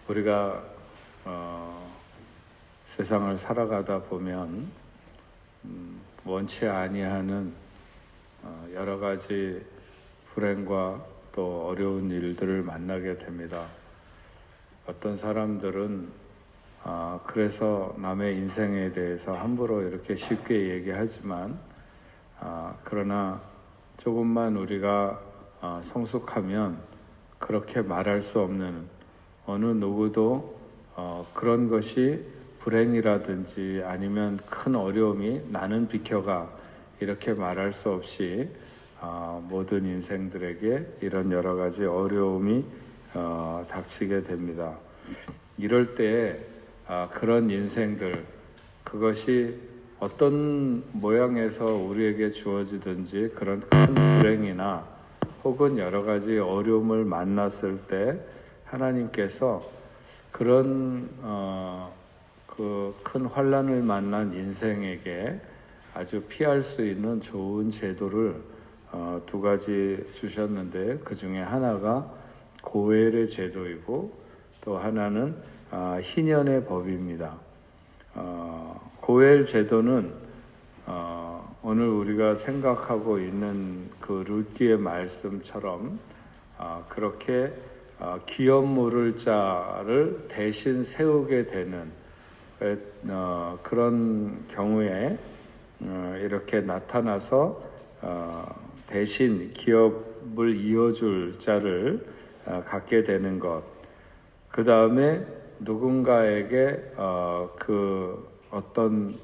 우리가 세상을 살아가다 보면 원치 아니하는 여러 가지 불행과 또 어려운 일들을 만나게 됩니다. 어떤 사람들은 그래서 남의 인생에 대해서 함부로 이렇게 쉽게 얘기하지만 그러나 조금만 우리가 성숙하면 그렇게 말할 수 없는, 어느 누구도 그런 것이 불행이라든지 아니면 큰 어려움이 나는 비켜가 이렇게 말할 수 없이 모든 인생들에게 이런 여러 가지 어려움이 닥치게 됩니다. 이럴 때 그런 인생들, 그것이 어떤 모양에서 우리에게 주어지든지 그런 큰 불행이나 혹은 여러 가지 어려움을 만났을 때 하나님께서 그런 그 큰 환난을 만난 인생에게 아주 피할 수 있는 좋은 제도를 두 가지 주셨는데, 그 중에 하나가 고엘의 제도이고 또 하나는 희년의 법입니다. 고엘 제도는 오늘 우리가 생각하고 있는 그 룻기의 말씀처럼 그렇게 기업 물을 자를 대신 세우게 되는 그런 경우에 이렇게 나타나서 대신 기업을 이어줄 자를 갖게 되는 것, 그 다음에 누군가에게 그 어떤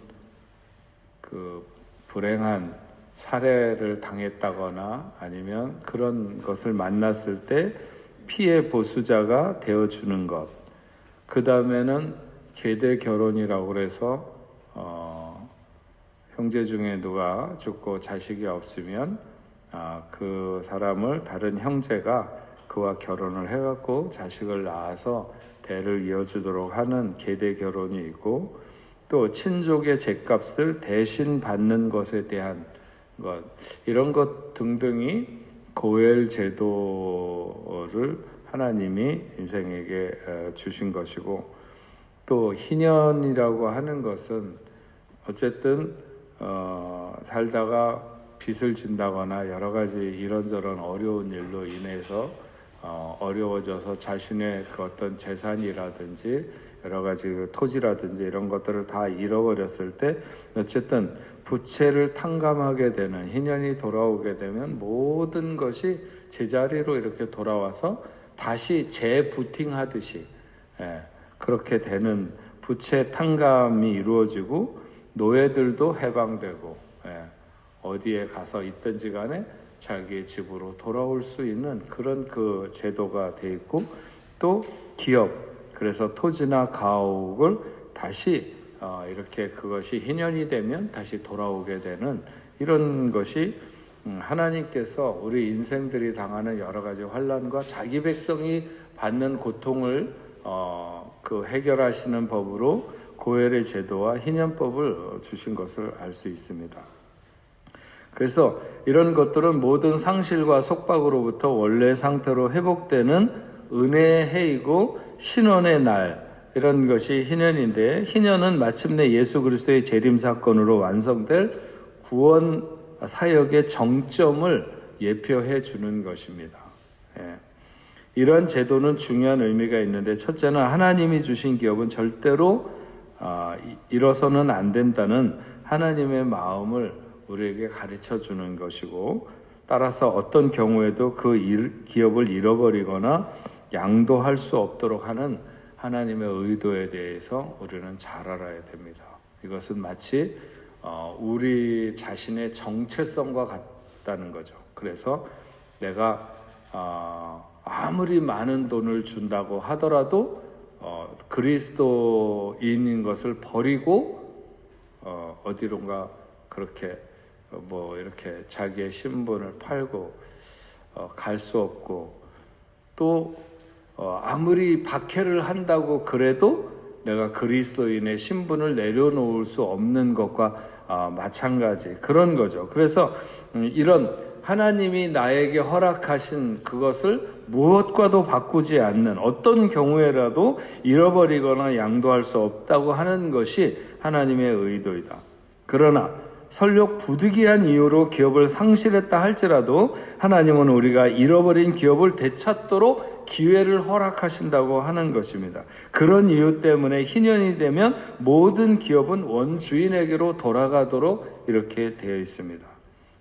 그 불행한 살해를 당했다거나 아니면 그런 것을 만났을 때 피해 보수자가 되어주는 것, 그 다음에는 계대 결혼이라고 그래서 형제 중에 누가 죽고 자식이 없으면 그 사람을 다른 형제가 그와 결혼을 해갖고 자식을 낳아서 대를 이어주도록 하는 계대 결혼이 있고, 또 친족의 죗값을 대신 받는 것에 대한 것, 이런 것 등등이 고엘 제도를 하나님이 인생에게 주신 것이고, 또 희년이라고 하는 것은 어쨌든 살다가 빚을 진다거나 여러 가지 이런저런 어려운 일로 인해서 어려워져서 자신의 그 어떤 재산이라든지 여러 가지 그 토지라든지 이런 것들을 다 잃어버렸을 때 어쨌든 부채를 탕감하게 되는 희년이 돌아오게 되면 모든 것이 제자리로 이렇게 돌아와서 다시 재부팅하듯이 그렇게 되는 부채 탕감이 이루어지고, 노예들도 해방되고 어디에 가서 있든지 간에 자기의 집으로 돌아올 수 있는 그런 그 제도가 돼 있고, 또 기업, 그래서 토지나 가옥을 다시 이렇게 그것이 희년이 되면 다시 돌아오게 되는 이런 것이 하나님께서 우리 인생들이 당하는 여러 가지 환난과 자기 백성이 받는 고통을 그 해결하시는 법으로 고엘의 제도와 희년법을 주신 것을 알 수 있습니다. 그래서 이런 것들은 모든 상실과 속박으로부터 원래 상태로 회복되는 은혜의 해이고 신원의 날, 이런 것이 희년인데, 희년은 마침내 예수 그리스도의 재림 사건으로 완성될 구원 사역의 정점을 예표해 주는 것입니다. 이러한 제도는 중요한 의미가 있는데, 첫째는 하나님이 주신 기업은 절대로 잃어서는 안 된다는 하나님의 마음을 우리에게 가르쳐 주는 것이고, 따라서 어떤 경우에도 그 기업을 잃어버리거나 양도할 수 없도록 하는 하나님의 의도에 대해서 우리는 잘 알아야 됩니다. 이것은 마치 우리 자신의 정체성과 같다는 거죠. 그래서 내가 아무리 많은 돈을 준다고 하더라도 그리스도인인 것을 버리고 어디론가 그렇게 이렇게 자기의 신분을 팔고 갈 수 없고, 또 아무리 박해를 한다고 그래도 내가 그리스도인의 신분을 내려놓을 수 없는 것과 마찬가지 그런 거죠. 그래서 이런 하나님이 나에게 허락하신 그것을 무엇과도 바꾸지 않는, 어떤 경우에라도 잃어버리거나 양도할 수 없다고 하는 것이 하나님의 의도이다. 그러나 설령 부득이한 이유로 기업을 상실했다 할지라도 하나님은 우리가 잃어버린 기업을 되찾도록 기회를 허락하신다고 하는 것입니다. 그런 이유 때문에 희년이 되면 모든 기업은 원주인에게로 돌아가도록 이렇게 되어 있습니다.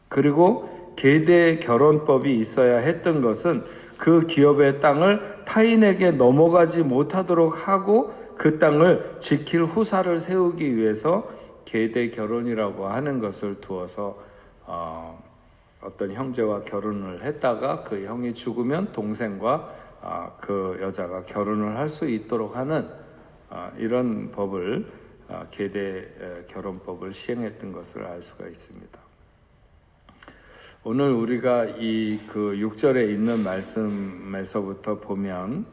그리고 계대 결혼법이 있어야 했던 것은 그 기업의 땅을 타인에게 넘어가지 못하도록 하고 그 땅을 지킬 후사를 세우기 위해서 계대 결혼이라고 하는 것을 두어서 어떤 형제와 결혼을 했다가 그 형이 죽으면 동생과 그 여자가 결혼을 할 수 있도록 하는 이런 법을 계대 결혼법을 시행했던 것을 알 수가 있습니다. 오늘 우리가 이 그 6절에 있는 말씀에서부터 보면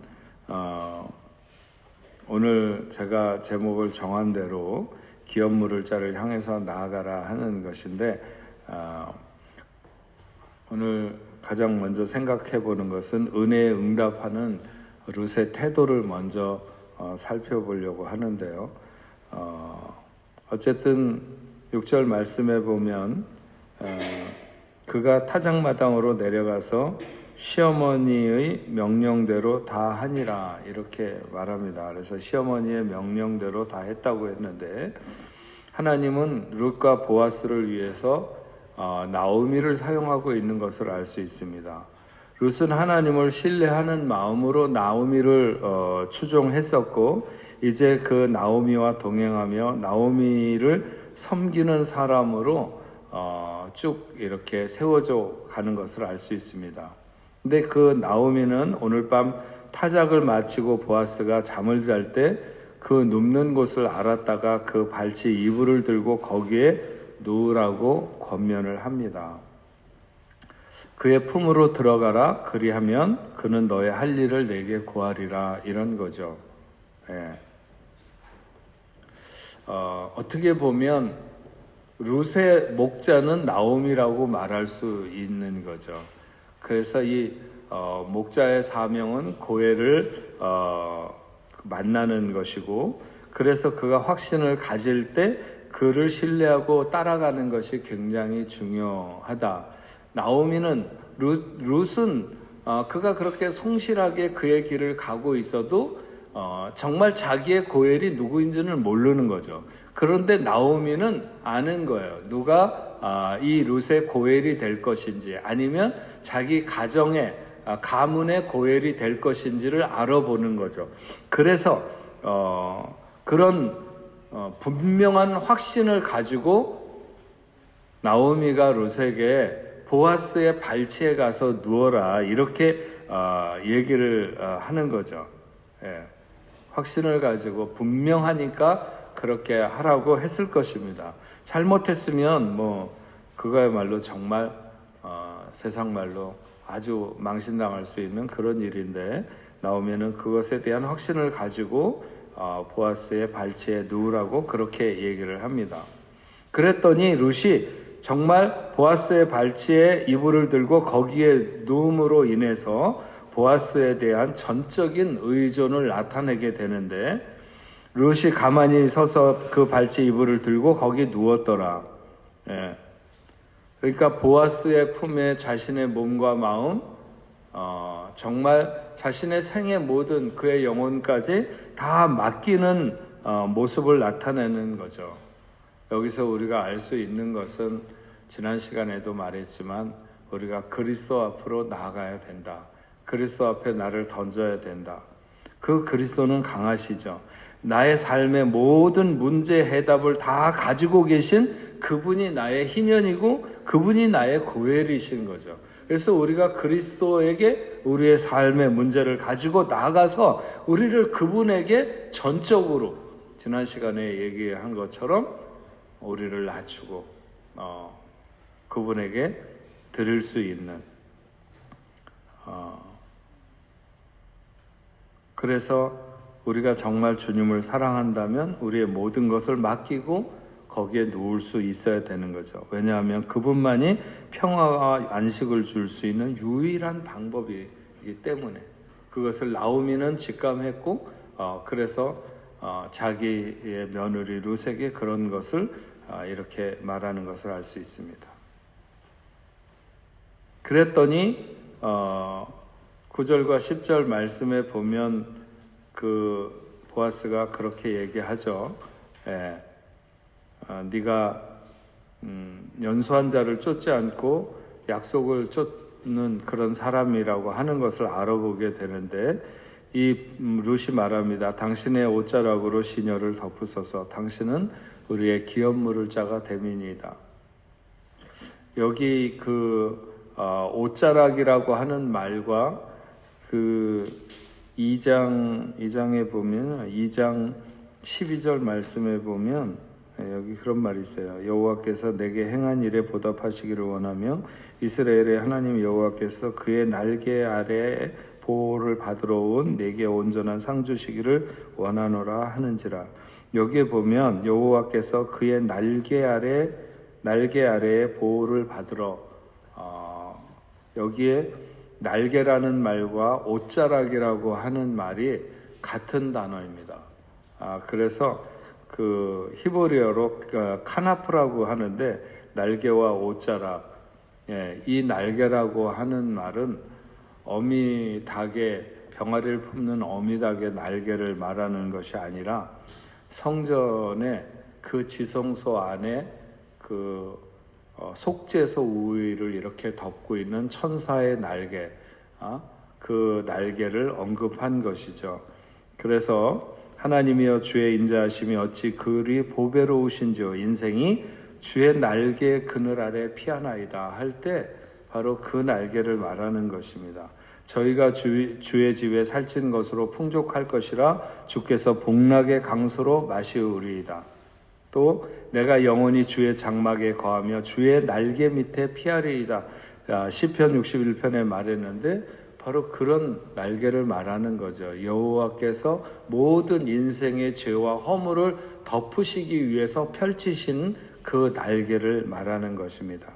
오늘 제가 제목을 정한 대로 기업 물을 자를 향해서 나아가라 하는 것인데 오늘 가장 먼저 생각해 보는 것은 은혜에 응답하는 룻의 태도를 먼저 살펴보려고 하는데요. 어쨌든 6절 말씀에 보면 그가 타작마당으로 내려가서 시어머니의 명령대로 다 하니라 이렇게 말합니다. 그래서 시어머니의 명령대로 다 했다고 했는데 하나님은 룻과 보아스를 위해서 나오미를 사용하고 있는 것을 알 수 있습니다. 룻은 하나님을 신뢰하는 마음으로 나오미를 추종했었고 이제 그 나오미와 동행하며 나오미를 섬기는 사람으로 쭉 이렇게 세워져 가는 것을 알 수 있습니다. 근데 그 나오미는 오늘 밤 타작을 마치고 보아스가 잠을 잘 때 그 눕는 곳을 알았다가 그 발치 이불을 들고 거기에 누우라고 권면을 합니다. 그의 품으로 들어가라 그리하면 그는 너의 할 일을 내게 구하리라 이런 거죠. 예. 어떻게 보면 룻의 목자는 나오미라고 말할 수 있는 거죠. 그래서 이 목자의 사명은 고해를 만나는 것이고 그래서 그가 확신을 가질 때 그를 신뢰하고 따라가는 것이 굉장히 중요하다. 나오미는 룻은 그가 그렇게 성실하게 그의 길을 가고 있어도 정말 자기의 고엘이 누구인지는 모르는 거죠. 그런데 나오미는 아는 거예요. 누가 이 룻의 고엘이 될 것인지 아니면 자기 가정의 가문의 고엘이 될 것인지를 알아보는 거죠. 그래서 그런 분명한 확신을 가지고 나오미가 룻에게 보아스의 발치에 가서 누워라 이렇게 얘기를 하는 거죠. 예. 확신을 가지고 분명하니까 그렇게 하라고 했을 것입니다. 잘못했으면 그거야말로 정말 세상 말로 아주 망신당할 수 있는 그런 일인데 나오면은 그것에 대한 확신을 가지고 보아스의 발치에 누우라고 그렇게 얘기를 합니다. 그랬더니 룻이 정말 보아스의 발치에 이불을 들고 거기에 누움으로 인해서 보아스에 대한 전적인 의존을 나타내게 되는데 룻이 가만히 서서 그 발치 이불을 들고 거기 누웠더라. 예. 그러니까 보아스의 품에 자신의 몸과 마음, 정말 자신의 생의 모든 그의 영혼까지 다 맡기는 모습을 나타내는 거죠. 여기서 우리가 알 수 있는 것은 지난 시간에도 말했지만 우리가 그리스도 앞으로 나아가야 된다. 그리스도 앞에 나를 던져야 된다. 그 그리스도는 강하시죠. 나의 삶의 모든 문제 해답을 다 가지고 계신 그분이 나의 희년이고 그분이 나의 고엘이신 거죠. 그래서 우리가 그리스도에게 우리의 삶의 문제를 가지고 나가서 우리를 그분에게 전적으로 지난 시간에 얘기한 것처럼 우리를 낮추고 그분에게 드릴 수 있는 그래서 우리가 정말 주님을 사랑한다면 우리의 모든 것을 맡기고 거기에 누울 수 있어야 되는 거죠. 왜냐하면 그분만이 평화와 안식을 줄 수 있는 유일한 방법이기 거기 때문에 그것을 나오미는 직감했고 그래서 자기의 며느리 룻에게 그런 것을 이렇게 말하는 것을 알 수 있습니다. 그랬더니 9절과 10절 말씀에 보면 그 보아스가 그렇게 얘기하죠. 네가 연소한 자를 쫓지 않고 약속을 쫓는 그런 사람이라고 하는 것을 알아보게 되는데 이 룻이 말합니다. 당신의 옷자락으로 시녀를 덮으소서. 당신은 우리의 기업물을 자가 됨이니이다. 여기 그 옷자락이라고 하는 말과 그 2장에 보면 2장 12절 말씀에 보면 여기 그런 말이 있어요. 여호와께서 내게 행한 일에 보답하시기를 원하며 이스라엘의 하나님 여호와께서 그의 날개 아래에 보호를 받으러 온 내게 온전한 상 주시기를 원하노라 하는지라. 여기에 보면 여호와께서 그의 날개 아래에 보호를 받으러 여기에 날개라는 말과 옷자락이라고 하는 말이 같은 단어입니다. 그래서 그 히브리어로 카나프라고 하는데 날개와 옷자락, 이 날개라고 하는 말은 어미 닭의 병아리를 품는 어미 닭의 날개를 말하는 것이 아니라 성전의 그 지성소 안에 그 속죄소 우위를 이렇게 덮고 있는 천사의 날개, 그 날개를 언급한 것이죠. 그래서 하나님이여 주의 인자하심이 어찌 그리 보배로우신지요. 인생이 주의 날개 그늘 아래 피하나이다 할 때 바로 그 날개를 말하는 것입니다. 저희가 주의 집에 살찐 것으로 풍족할 것이라 주께서 복락의 강수로 마시우리이다. 또 내가 영원히 주의 장막에 거하며 주의 날개 밑에 피하리이다. 시편 61편에 말했는데 바로 그런 날개를 말하는 거죠. 여호와께서 모든 인생의 죄와 허물을 덮으시기 위해서 펼치신 그 날개를 말하는 것입니다.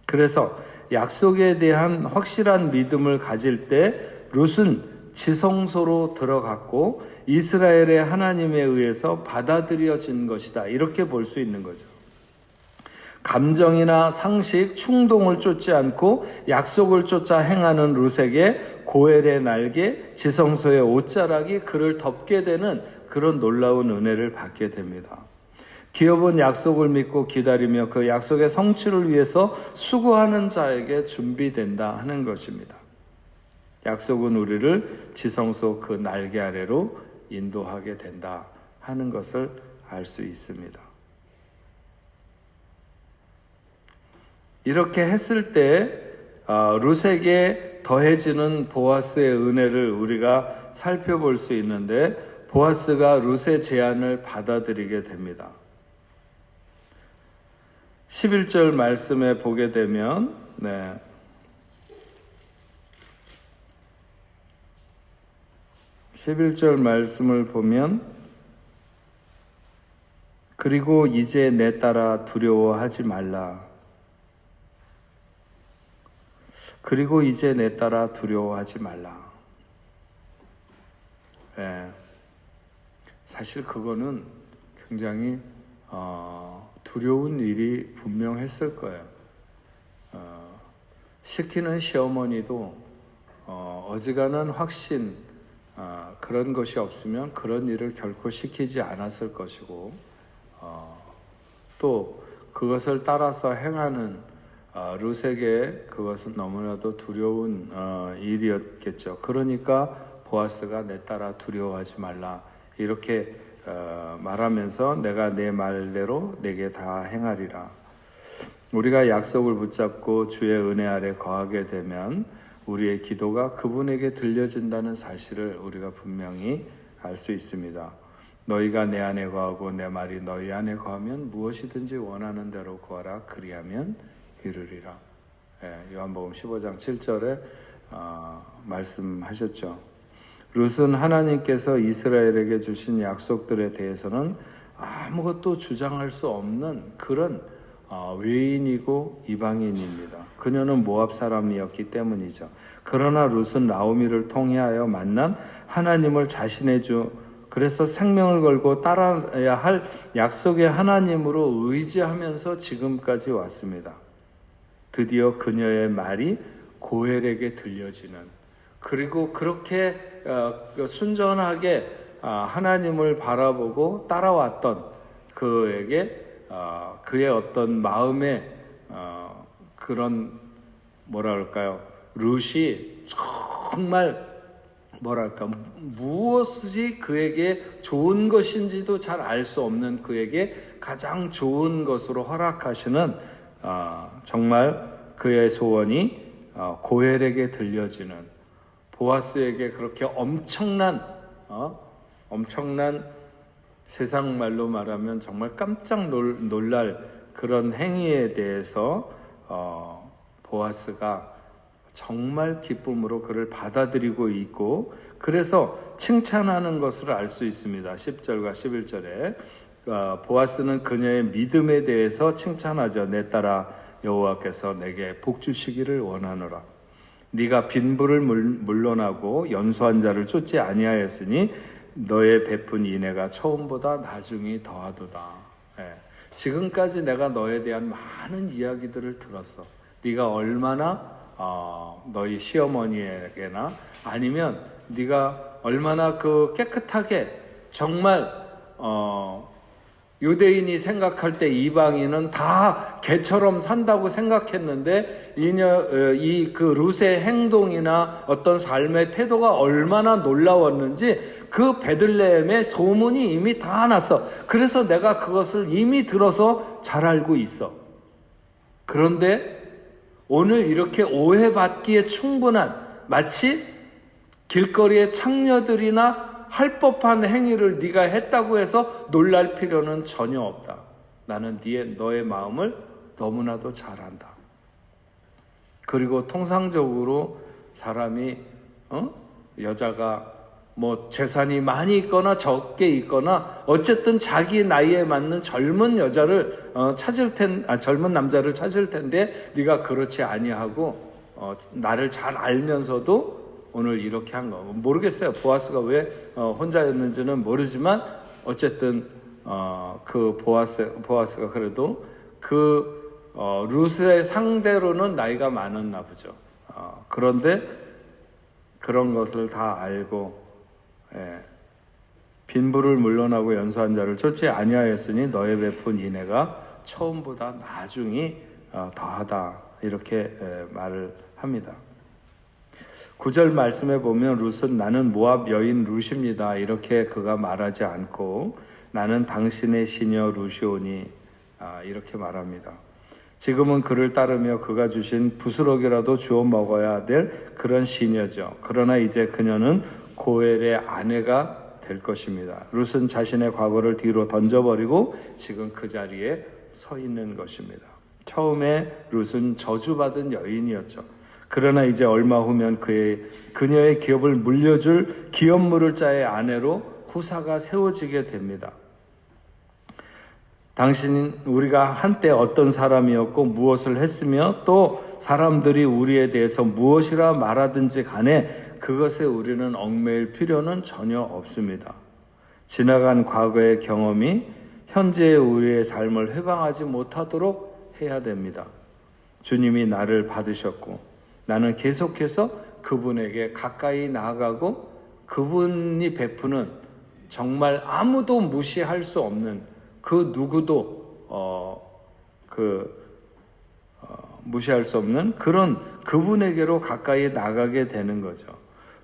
그래서 약속에 대한 확실한 믿음을 가질 때 룻은 지성소로 들어갔고 이스라엘의 하나님에 의해서 받아들여진 것이다. 이렇게 볼 수 있는 거죠. 감정이나 상식, 충동을 쫓지 않고 약속을 쫓아 행하는 룻에게 고엘의 날개, 지성소의 옷자락이 그를 덮게 되는 그런 놀라운 은혜를 받게 됩니다. 기업은 약속을 믿고 기다리며 그 약속의 성취를 위해서 수고하는 자에게 준비된다 하는 것입니다. 약속은 우리를 지성소 그 날개 아래로 인도하게 된다 하는 것을 알 수 있습니다. 이렇게 했을 때 룻에게 더해지는 보아스의 은혜를 우리가 살펴볼 수 있는데 보아스가 룻의 제안을 받아들이게 됩니다. 11절 말씀에 보게 되면 11절 말씀을 보면 그리고 이제 내 딸아 두려워하지 말라. 그리고 이제 내 딸아 두려워하지 말라. 사실 그거는 굉장히 두려운 일이 분명했을 거예요. 시키는 시어머니도 어지간한 확신 그런 것이 없으면 그런 일을 결코 시키지 않았을 것이고 또 그것을 따라서 행하는 룻에게 그것은 너무나도 두려운 일이었겠죠. 그러니까 보아스가 내 딸아 두려워하지 말라 이렇게 말하면서 내가 내 말대로 내게 다 행하리라. 우리가 약속을 붙잡고 주의 은혜 아래 거하게 되면 우리의 기도가 그분에게 들려진다는 사실을 우리가 분명히 알 수 있습니다. 너희가 내 안에 거하고 내 말이 너희 안에 거하면 무엇이든지 원하는 대로 구하라. 그리하면 이루리라. 요한복음 15장 7절에 말씀하셨죠. 룻은 하나님께서 이스라엘에게 주신 약속들에 대해서는 아무것도 주장할 수 없는 그런 외인이고 이방인입니다. 그녀는 모압 사람이었기 때문이죠. 그러나 룻은 나오미를 통하여 만난 하나님을 자신의 주, 그래서 생명을 걸고 따라야 할 약속의 하나님으로 의지하면서 지금까지 왔습니다. 드디어 그녀의 말이 고엘에게 들려지는, 그리고 그렇게 순전하게 하나님을 바라보고 따라왔던 그에게 그의 어떤 마음의 그런 룻이 정말 무엇이 그에게 좋은 것인지도 잘 알 수 없는 그에게 가장 좋은 것으로 허락하시는 정말 그의 소원이 고엘에게 들려지는, 보아스에게 그렇게 엄청난 세상 말로 말하면 정말 깜짝 놀랄 그런 행위에 대해서 보아스가 정말 기쁨으로 그를 받아들이고 있고, 그래서 칭찬하는 것을 알 수 있습니다. 10절과 11절에 보아스는 그녀의 믿음에 대해서 칭찬하죠. 내 딸아, 여호와께서 내게 복 주시기를 원하노라. 네가 빈부를 물론하고 연소한 자를 쫓지 아니하였으니 너의 베푼 인애가 처음보다 나중이 더하도다. 지금까지 내가 너에 대한 많은 이야기들을 들었어. 네가 얼마나 너희 시어머니에게나 아니면 네가 얼마나 그 깨끗하게 정말 유대인이 생각할 때 이방인은 다 개처럼 산다고 생각했는데 그 룻의 행동이나 어떤 삶의 태도가 얼마나 놀라웠는지 그 베들레헴의 소문이 이미 다 났어. 그래서 내가 그것을 이미 들어서 잘 알고 있어. 그런데 오늘 이렇게 오해받기에 충분한, 마치 길거리의 창녀들이나 할 법한 행위를 네가 했다고 해서 놀랄 필요는 전혀 없다. 나는 너의 마음을 너무나도 잘 안다. 그리고 통상적으로 사람이 여자가 재산이 많이 있거나 적게 있거나 어쨌든 자기 나이에 맞는 젊은 여자를 젊은 남자를 찾을 텐데 네가 그렇지 아니하고 나를 잘 알면서도 오늘 이렇게 한 거 모르겠어요. 보아스가 왜 혼자였는지는 모르지만 어쨌든 그 보아스가 그래도 그 룻의 상대로는 나이가 많았나 보죠. 그런데 그런 것을 다 알고 빈부를 물론하고 연소한 자를 쫓지 아니하였으니 너의 베푼 인애가 처음보다 나중이 더하다, 이렇게 말을 합니다. 9절 말씀에 보면 룻은 나는 모압 여인 룻입니다, 이렇게 그가 말하지 않고 나는 당신의 시녀 룻이오니 이렇게 말합니다. 지금은 그를 따르며 그가 주신 부스러기라도 주워 먹어야 될 그런 시녀죠. 그러나 이제 그녀는 고엘의 아내가 될 것입니다. 룻은 자신의 과거를 뒤로 던져버리고 지금 그 자리에 서 있는 것입니다. 처음에 룻은 저주받은 여인이었죠. 그러나 이제 얼마 후면 그녀의 기업을 물려줄 기업 물을 자의 아내로 후사가 세워지게 됩니다. 우리가 한때 어떤 사람이었고 무엇을 했으며 또 사람들이 우리에 대해서 무엇이라 말하든지 간에 그것에 우리는 얽매일 필요는 전혀 없습니다. 지나간 과거의 경험이 현재의 우리의 삶을 해방하지 못하도록 해야 됩니다. 주님이 나를 받으셨고 나는 계속해서 그분에게 가까이 나아가고 그분이 베푸는 정말 아무도 무시할 수 없는 그 누구도 무시할 수 없는 그런 그분에게로 가까이 나가게 되는 거죠.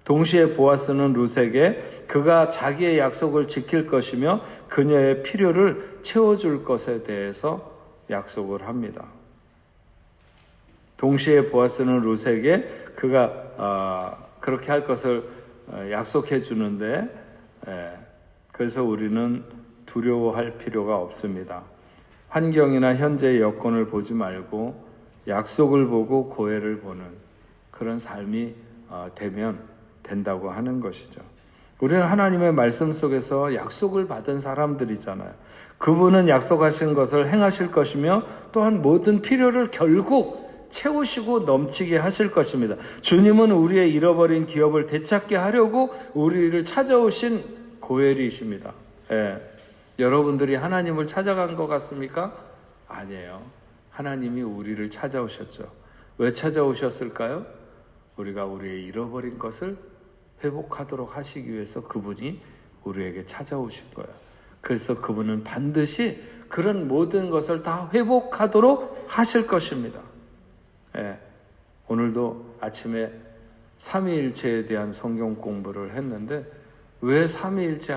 동시에 보아스는 룻에게 그가 자기의 약속을 지킬 것이며 그녀의 필요를 채워줄 것에 대해서 약속을 합니다. 동시에 보아스는 룻에게 그가 그렇게 할 것을 약속해 주는데, 그래서 우리는 두려워할 필요가 없습니다. 환경이나 현재의 여건을 보지 말고 약속을 보고 고해를 보는 그런 삶이 되면 된다고 하는 것이죠. 우리는 하나님의 말씀 속에서 약속을 받은 사람들이잖아요. 그분은 약속하신 것을 행하실 것이며 또한 모든 필요를 결국 채우시고 넘치게 하실 것입니다. 주님은 우리의 잃어버린 기업을 되찾게 하려고 우리를 찾아오신 고엘이십니다. 예. 여러분들이 하나님을 찾아간 것 같습니까? 아니에요. 하나님이 우리를 찾아오셨죠. 왜 찾아오셨을까요? 우리가 우리의 잃어버린 것을 회복하도록 하시기 위해서 그분이 우리에게 찾아오신 거예요. 그래서 그분은 반드시 그런 모든 것을 다 회복하도록 하실 것입니다. 예. 오늘도 아침에 삼위일체에 대한 성경 공부를 했는데, 왜 삼위일체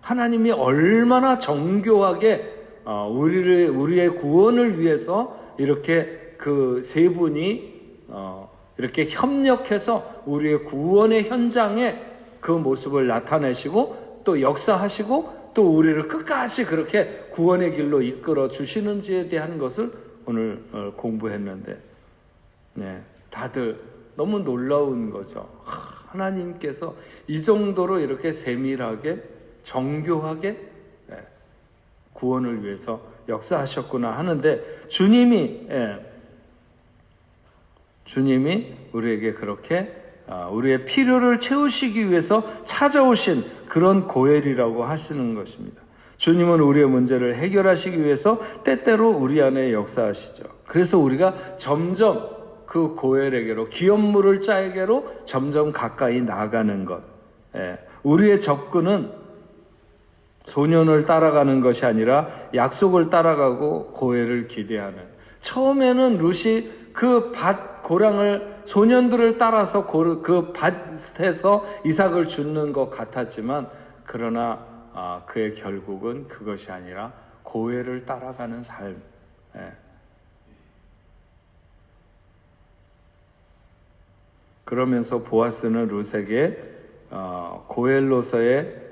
하나님이 얼마나 정교하게 우리의 구원을 위해서 이렇게 그 세 분이 이렇게 협력해서 우리의 구원의 현장에 그 모습을 나타내시고 또 역사하시고 또 우리를 끝까지 그렇게 구원의 길로 이끌어 주시는지에 대한 것을 오늘 공부했는데, 네, 다들 너무 놀라운 거죠. 하나님께서 이 정도로 이렇게 세밀하게 정교하게 구원을 위해서 역사하셨구나 하는데, 주님이 우리에게 그렇게 우리의 필요를 채우시기 위해서 찾아오신 그런 고엘이라고 하시는 것입니다. 주님은 우리의 문제를 해결하시기 위해서 때때로 우리 안에 역사하시죠. 그래서 우리가 점점 그 고엘에게로, 기업물을 자에게로 점점 가까이 나아가는 것. 우리의 접근은 소년을 따라가는 것이 아니라 약속을 따라가고 고엘을 기대하는. 처음에는 룻이 그 고랑을, 소년들을 따라서 그 밭에서 이삭을 줍는 것 같았지만, 그러나 그의 결국은 그것이 아니라 고엘을 따라가는 삶. 그러면서 보아스는 룻에게 고엘로서의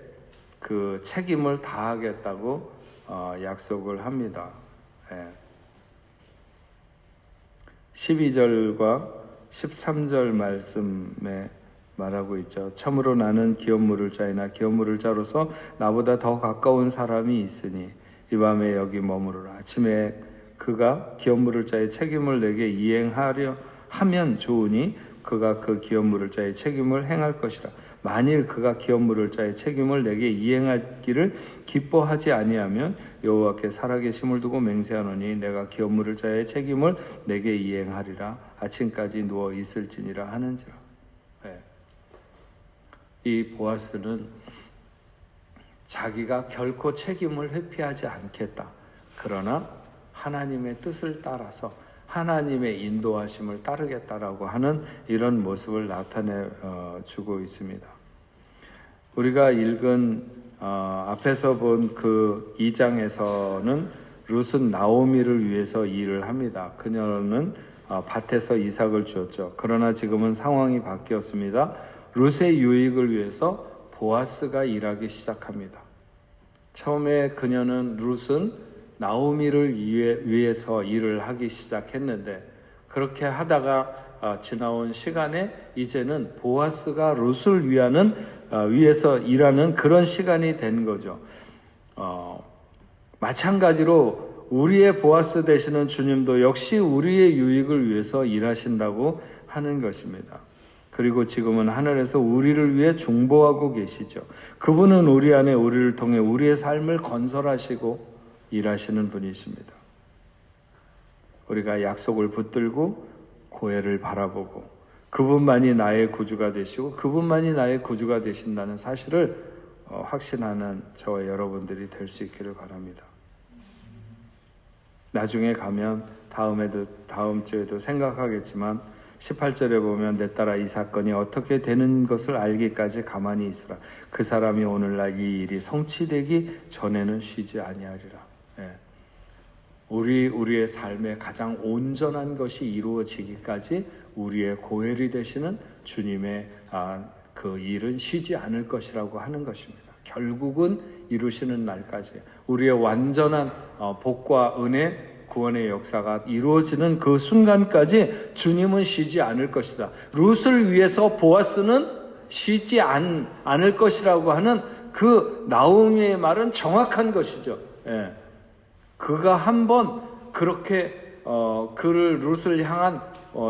그 책임을 다하겠다고 약속을 합니다. 12절과 13절 말씀에 말하고 있죠. 참으로 나는 기업 물을 자이나 기업 물을 자로서 나보다 더 가까운 사람이 있으니 이 밤에 여기 머무르라. 아침에 그가 기업 물을 자의 책임을 내게 이행하려 하면 좋으니 그가 그 기업 물을 자의 책임을 행할 것이라. 만일 그가 기업 물을 자의 책임을 내게 이행하기를 기뻐하지 아니하면 여호와께 살아계심을 두고 맹세하노니 내가 기업 물을 자의 책임을 내게 이행하리라. 아침까지 누워 있을지니라 하는지라. 이 보아스는 자기가 결코 책임을 회피하지 않겠다. 그러나 하나님의 뜻을 따라서 하나님의 인도하심을 따르겠다라고 하는 이런 모습을 나타내 주고 있습니다. 우리가 읽은 앞에서 본 그 2장에서는 룻은 나오미를 위해서 일을 합니다. 그녀는 밭에서 이삭을 주었죠. 그러나 지금은 상황이 바뀌었습니다. 룻의 유익을 위해서 보아스가 일하기 시작합니다. 처음에 룻은 나오미를 위해서 일을 하기 시작했는데, 그렇게 하다가 지나온 시간에 이제는 보아스가 룻을 위해서 일하는 그런 시간이 된 거죠. 마찬가지로 우리의 보아스 되시는 주님도 역시 우리의 유익을 위해서 일하신다고 하는 것입니다. 그리고 지금은 하늘에서 우리를 위해 중보하고 계시죠. 그분은 우리 안에 우리를 통해 우리의 삶을 건설하시고 일하시는 분이십니다. 우리가 약속을 붙들고 고해를 바라보고 그분만이 나의 구주가 되시고 그분만이 나의 구주가 되신다는 사실을 확신하는 저와 여러분들이 될 수 있기를 바랍니다. 나중에 가면 다음 주에도 생각하겠지만 18절에 보면 내 딸아 이 사건이 어떻게 되는 것을 알기까지 가만히 있으라. 그 사람이 오늘날 이 일이 성취되기 전에는 쉬지 아니하리라. 우리의 삶에 가장 온전한 것이 이루어지기까지 우리의 고엘이 되시는 주님의 그 일은 쉬지 않을 것이라고 하는 것입니다. 결국은 이루시는 날까지 우리의 완전한 복과 은혜, 구원의 역사가 이루어지는 그 순간까지 주님은 쉬지 않을 것이다. 룻을 위해서 보아스는 쉬지 않을 것이라고 하는 그 나오미의 말은 정확한 것이죠. 그가 한번 그렇게 그를 룻을 향한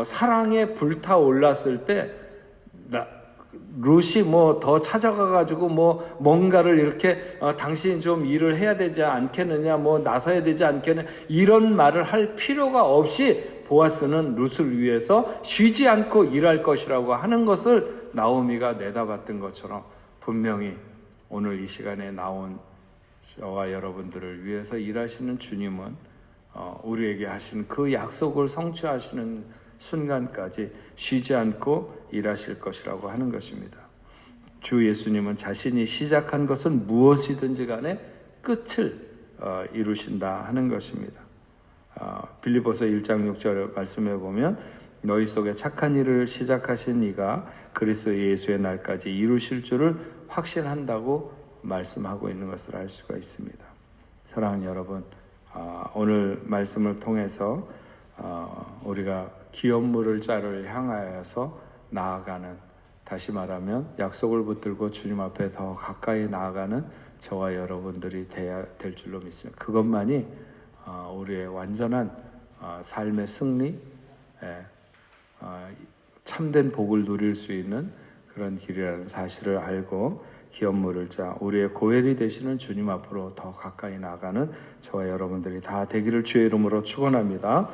사랑에 불타올랐을 때 룻이 뭐 더 찾아가가지고 뭐 뭔가를 이렇게 당신이 좀 일을 해야 되지 않겠느냐, 뭐 나서야 되지 않겠느냐, 이런 말을 할 필요가 없이 보아스는 룻을 위해서 쉬지 않고 일할 것이라고 하는 것을 나오미가 내다봤던 것처럼 분명히 오늘 이 시간에 나온 저와 여러분들을 위해서 일하시는 주님은 우리에게 하신 그 약속을 성취하시는 순간까지 쉬지 않고 일하실 것이라고 하는 것입니다. 주 예수님은 자신이 시작한 것은 무엇이든지 간에 끝을 이루신다 하는 것입니다. 빌립보서 1장 6절 말씀해 보면 너희 속에 착한 일을 시작하신 이가 그리스도 예수의 날까지 이루실 줄을 확신한다고 말씀하고 있는 것을 알 수가 있습니다. 사랑하는 여러분, 오늘 말씀을 통해서 우리가 기업물을 자를 향하여서 나아가는, 다시 말하면 약속을 붙들고 주님 앞에 더 가까이 나아가는 저와 여러분들이 돼야 될 줄로 믿습니다. 그것만이 우리의 완전한 삶의 승리, 참된 복을 누릴 수 있는 그런 길이라는 사실을 알고 기업물을 짜 우리의 고혈이 되시는 주님 앞으로 더 가까이 나아가는 저와 여러분들이 다 되기를 주의 이름으로 축원합니다.